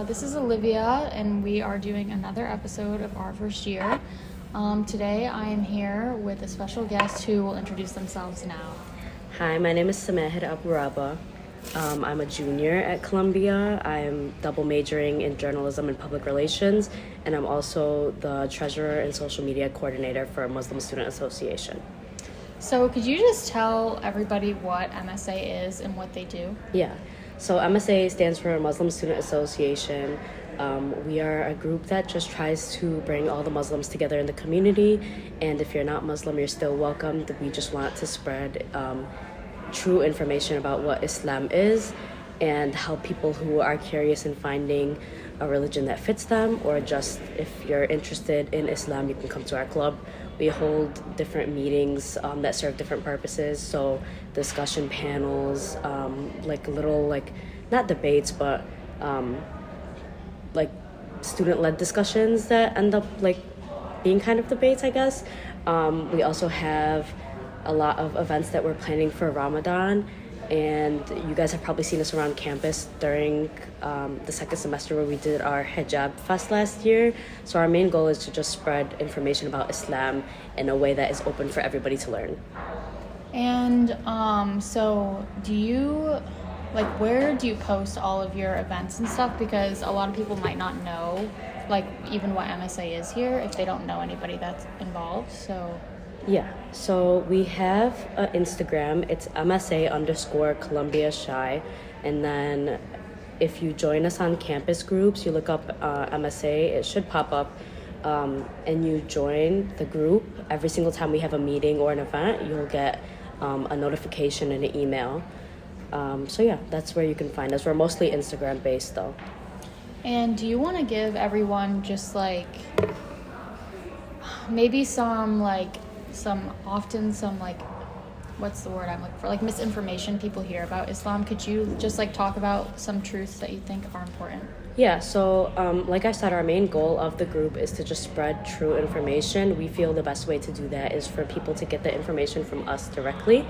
This is Olivia, and we are doing another episode of our first year. Today, I am here with a special guest who will introduce themselves now. Hi, my name is Aburabah. I'm a junior at Columbia. I'm double majoring in journalism and public relations, and I'm also the treasurer and social media coordinator for Muslim Student Association. So, could you just tell everybody what MSA is and what they do? Yeah, so MSA stands for Muslim Student Association. We are a group that just tries to bring all the Muslims together in the community, and if you're not Muslim, you're still welcomed. We just want to spread true information about what Islam is and help people who are curious in finding a religion that fits them, or just if you're interested in Islam, you can come to our club. We hold different meetings that serve different purposes, so discussion panels, not debates, but student-led discussions that end up being kind of debates, I guess. We also have a lot of events that we're planning for Ramadan, and you guys have probably seen us around campus during the second semester where we did our hijab fest last year. So our main goal is to just spread information about Islam in a way that is open for everybody to learn. And so do you, where do you post all of your events and stuff? Because a lot of people might not know, even what MSA is here if they don't know anybody that's involved, so... Yeah, so we have an Instagram. It's MSA_Columbia Shy. And then if you join us on campus groups, you look up MSA, it should pop up. And you join the group. Every single time we have a meeting or an event, you'll get a notification and an email. So yeah, that's where you can find us. We're mostly Instagram based though. And do you want to give everyone just maybe some what's the word I'm looking for, misinformation people hear about Islam? Could you just talk about some truths that you think are important? Yeah, so like I said, our main goal of the group is to just spread true information. We feel the best way to do that is for people to get the information from us directly.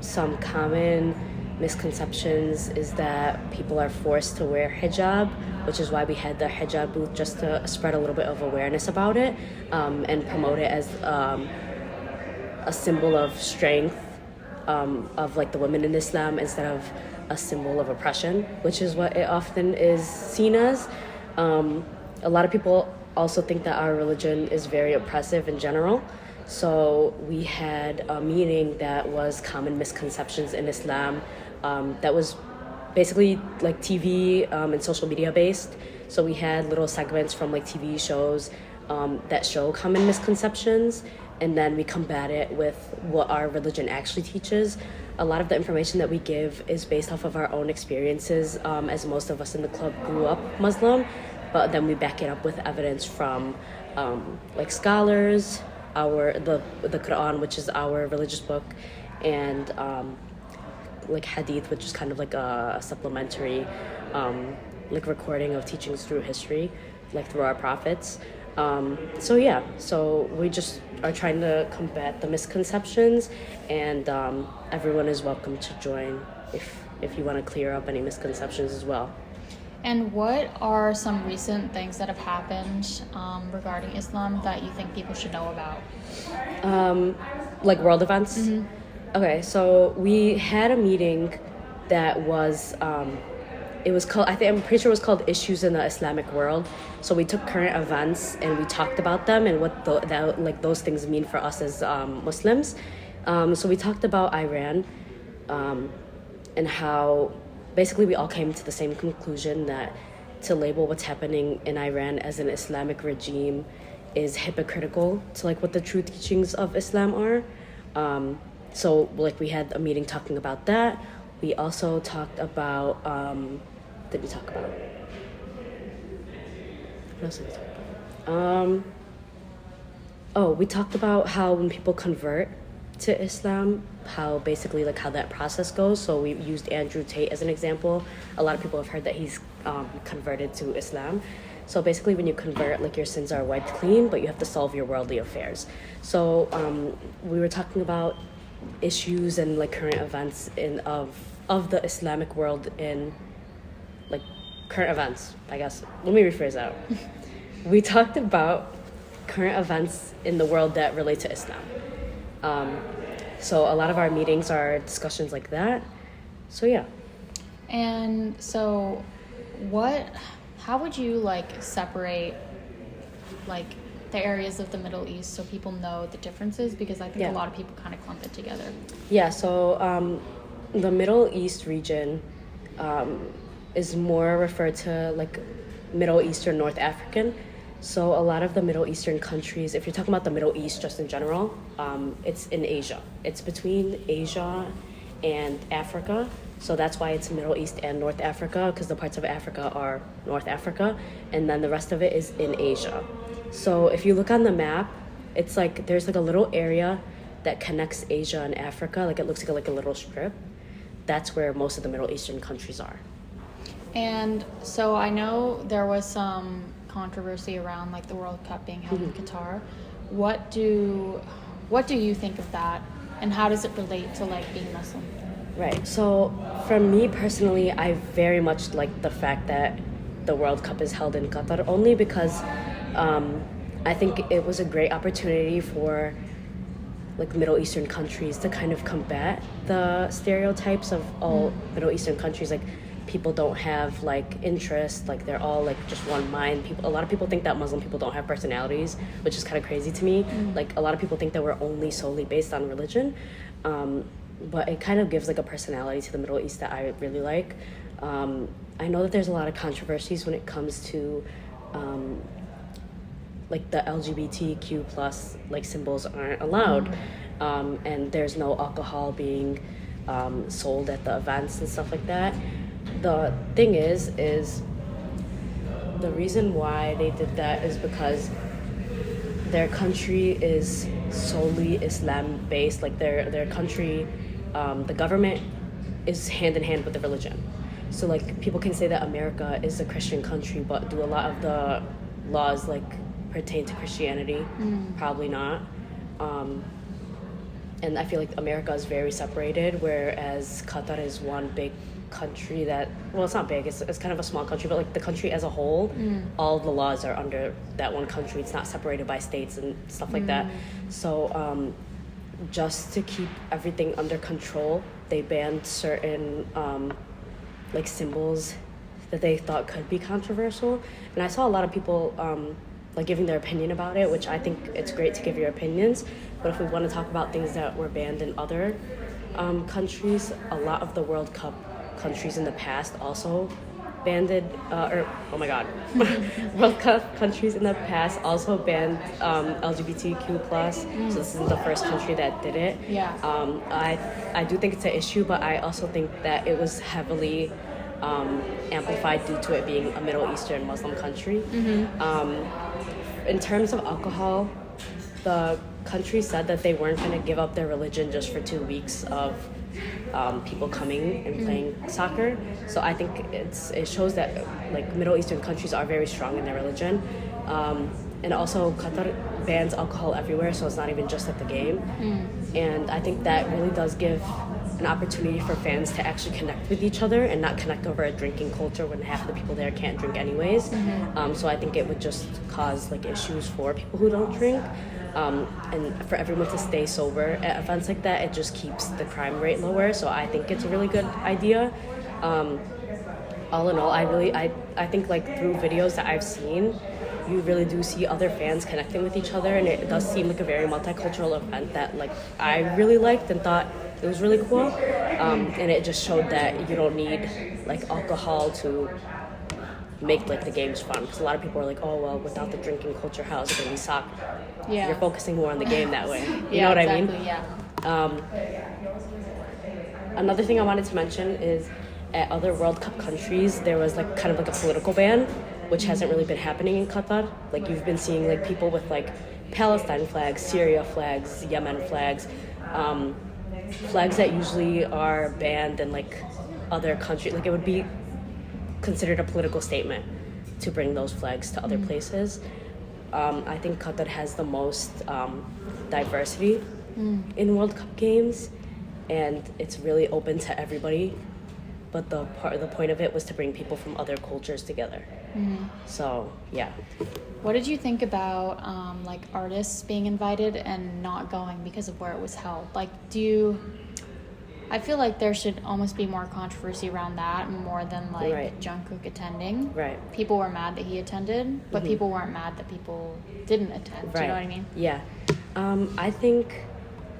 Some common misconceptions is that people are forced to wear hijab, which is why we had the hijab booth, just to spread a little bit of awareness about it, and promote it as a symbol of strength of the women in Islam instead of a symbol of oppression, which is what it often is seen as. A lot of people also think that our religion is very oppressive in general. So we had a meeting that was common misconceptions in Islam, that was basically TV and social media based. So we had little segments from TV shows that show common misconceptions, and then we combat it with what our religion actually teaches. A lot of the information that we give is based off of our own experiences, as most of us in the club grew up Muslim, but then we back it up with evidence from scholars, the Quran, which is our religious book, and hadith, which is kind of a supplementary recording of teachings through history, through our prophets. So we just are trying to combat the misconceptions, and everyone is welcome to join if you want to clear up any misconceptions as well. And what are some recent things that have happened regarding Islam that you think people should know about? World events? Mm-hmm. Okay, so we had a meeting that was, it was called, I'm pretty sure it was called Issues in the Islamic World. So we took current events and we talked about them and what those things mean for us as Muslims. So we talked about Iran, and how basically we all came to the same conclusion that to label what's happening in Iran as an Islamic regime is hypocritical to what the true teachings of Islam are. So we had a meeting talking about that. We also talked about, what did we talk about? What else did we talk about? We talked about how when people convert to Islam, how basically how that process goes. So we used Andrew Tate as an example. A lot of people have heard that he's converted to Islam. So basically when you convert, your sins are wiped clean, but you have to solve your worldly affairs. So we were talking about issues and current events of the Islamic world in current events, I guess. Let me rephrase that. We talked about current events in the world that relate to Islam. So a lot of our meetings are discussions like that. So yeah. And so how would you like separate like the areas of the Middle East so people know the differences? Because I think a lot of people kind of clump it together. Yeah, so the Middle East region is more referred to like Middle Eastern, North African. So a lot of the Middle Eastern countries, if you're talking about the Middle East just in general, it's in Asia. It's between Asia and Africa. So that's why it's Middle East and North Africa, because the parts of Africa are North Africa, and then the rest of it is in Asia. So if you look on the map, it's like there's like a little area that connects Asia and Africa. Like it looks like a little strip. That's where most of the Middle Eastern countries are. And so I know there was some controversy around like the World Cup being held in Qatar. What do you think of that, and how does it relate to like being Muslim? Right. So for me personally, I very much like the fact that the World Cup is held in Qatar, only because I think it was a great opportunity for like Middle Eastern countries to kind of combat the stereotypes of all Middle Eastern countries. Like people don't have like interest, like they're all like just one mind. A lot of people think that Muslim people don't have personalities, which is kind of crazy to me. Like a lot of people think that we're only solely based on religion. But it kind of gives like a personality to the Middle East that I really like. I know that there's a lot of controversies when it comes to like the LGBTQ plus like symbols aren't allowed, and there's no alcohol being sold at the events and stuff like that. The thing is the reason why they did that is because their country is solely Islam based. Like their country, the government is hand in hand with the religion. So like people can say that America is a Christian country, but do a lot of the laws like pertain to Christianity? Probably not. And I feel like America is very separated, whereas Qatar is one big country that, well, it's not big, it's kind of a small country, but like the country as a whole, all the laws are under that one country. It's not separated by states and stuff like that. So just to keep everything under control, they banned certain like symbols that they thought could be controversial. And I saw a lot of people like giving their opinion about it, which I think it's great to give your opinions. But if we want to talk about things that were banned in other countries, a lot of the World Cup countries in the past also banned World Cup countries in the past also banned LGBTQ plus. So this isn't the first country that did it. I do think it's an issue, but I also think that it was heavily amplified due to it being a Middle Eastern Muslim country. In terms of alcohol, the country said that they weren't going to give up their religion just for 2 weeks of people coming and playing soccer. So I think it shows that like Middle Eastern countries are very strong in their religion. And also Qatar bans alcohol everywhere, so it's not even just at the game. And I think that really does give an opportunity for fans to actually connect with each other and not connect over a drinking culture when half of the people there can't drink anyways. So I think it would just cause like issues for people who don't drink. And for everyone to stay sober at events like that, it just keeps the crime rate lower. So I think it's a really good idea. All in all, I think like through videos that I've seen, you really do see other fans connecting with each other, and it does seem like a very multicultural event that like I really liked and thought it was really cool. And it just showed that you don't need like alcohol to make like the games fun, because a lot of people are like, oh well, without the drinking culture, how is it going to be soccer? You're focusing more on the game that way. You know what exactly, I mean? Another thing I wanted to mention is at other World Cup countries, there was like kind of like a political ban, which hasn't really been happening in Qatar. Like you've been seeing like people with like Palestine flags, Syria flags, Yemen flags, flags that usually are banned in like other countries. Like it would be considered a political statement to bring those flags to other places. I think Qatar has the most diversity in World Cup games, and it's really open to everybody. but the point of it was to bring people from other cultures together. So yeah. What did you think about like artists being invited and not going because of where it was held? Like, I feel like there should almost be more controversy around that more than like Right. Jungkook attending. Right. People were mad that he attended, but people weren't mad that people didn't attend. Do you know what I mean? Yeah. I think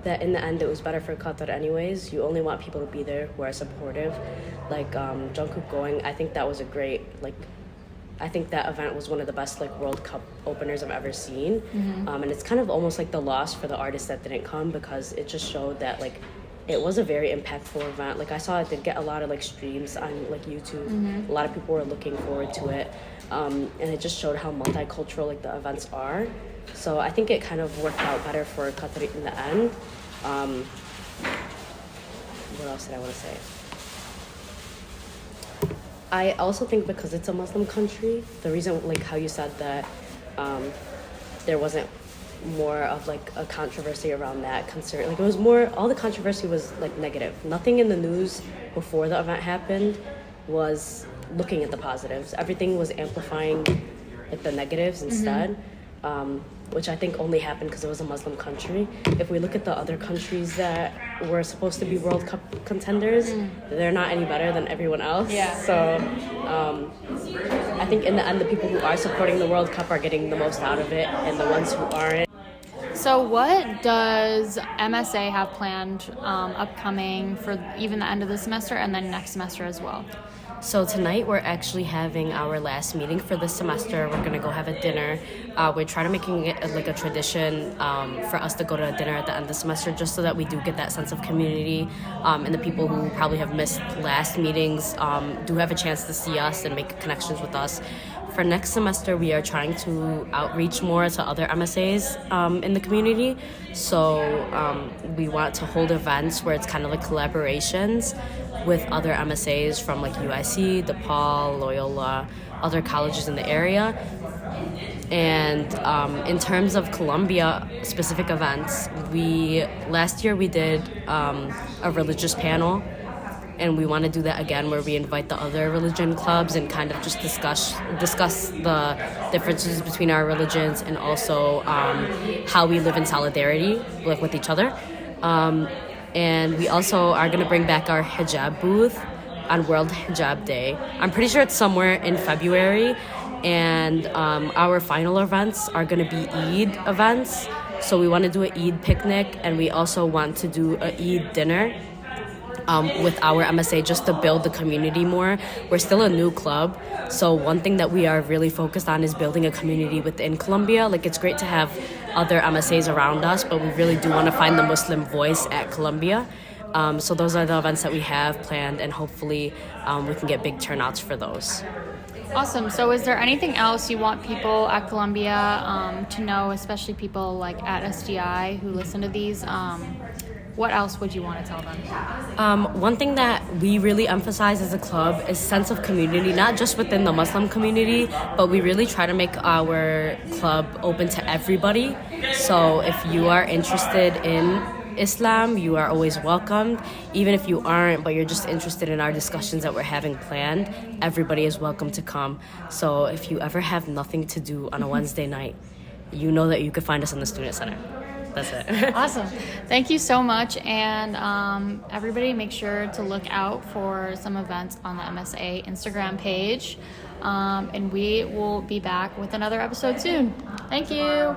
that in the end it was better for Qatar anyways. You only want people to be there who are supportive. Like Jungkook going, I think that was a great, like, I think that event was one of the best like World Cup openers I've ever seen. And it's kind of almost like the loss for the artists that didn't come, because it just showed that like it was a very impactful event. Like I saw it did get a lot of like streams on like YouTube. A lot of people were looking forward to it. And it just showed how multicultural like the events are. So I think it kind of worked out better for Qatar in the end. What else did I want to say? I also think because it's a Muslim country, the reason, like how you said that there wasn't more of like a controversy around that concern, like it was more, all the controversy was like negative. Nothing in the news before the event happened was looking at the positives. Everything was amplifying like the negatives instead, which I think only happened because it was a Muslim country. If we look at the other countries that were supposed to be World Cup contenders, they're not any better than everyone else. Yeah. So I think in the end, the people who are supporting the World Cup are getting the most out of it, and the ones who aren't. So what does MSA have planned upcoming for even the end of the semester and then next semester as well? So tonight we're actually having our last meeting for this semester. We're gonna go have a dinner. We're trying to making it like a tradition for us to go to a dinner at the end of the semester, just so that we do get that sense of community, and the people who probably have missed last meetings do have a chance to see us and make connections with us. For next semester, we are trying to outreach more to other MSAs in the community. So we want to hold events where it's kind of like collaborations with other MSAs from like UIC, DePaul, Loyola, other colleges in the area. And in terms of Columbia specific events, last year we did a religious panel, and we want to do that again, where we invite the other religion clubs and kind of just discuss the differences between our religions, and also how we live in solidarity like with each other. And we also are going to bring back our hijab booth on World Hijab Day. I'm pretty sure it's somewhere in February. And our final events are going to be Eid events. So we want to do an Eid picnic, and we also want to do an Eid dinner with our MSA, just to build the community more. We're still a new club, so one thing that we are really focused on is building a community within Columbia. Like, it's great to have other MSAs around us, but we really do want to find the Muslim voice at Columbia. So those are the events that we have planned, and hopefully we can get big turnouts for those. Awesome. So is there anything else you want people at Columbia to know, especially people like at SDI who listen to these? What else would you want to tell them? One thing that we really emphasize as a club is sense of community, not just within the Muslim community, but we really try to make our club open to everybody. So if you are interested in Islam, you are always welcomed. Even if you aren't, but you're just interested in our discussions that we're having planned, everybody is welcome to come. So if you ever have nothing to do on a Wednesday night, you know that you could find us in the Student Center. That's it. Awesome. Thank you so much. And everybody make sure to look out for some events on the MSA Instagram page. And we will be back with another episode soon. Thank you.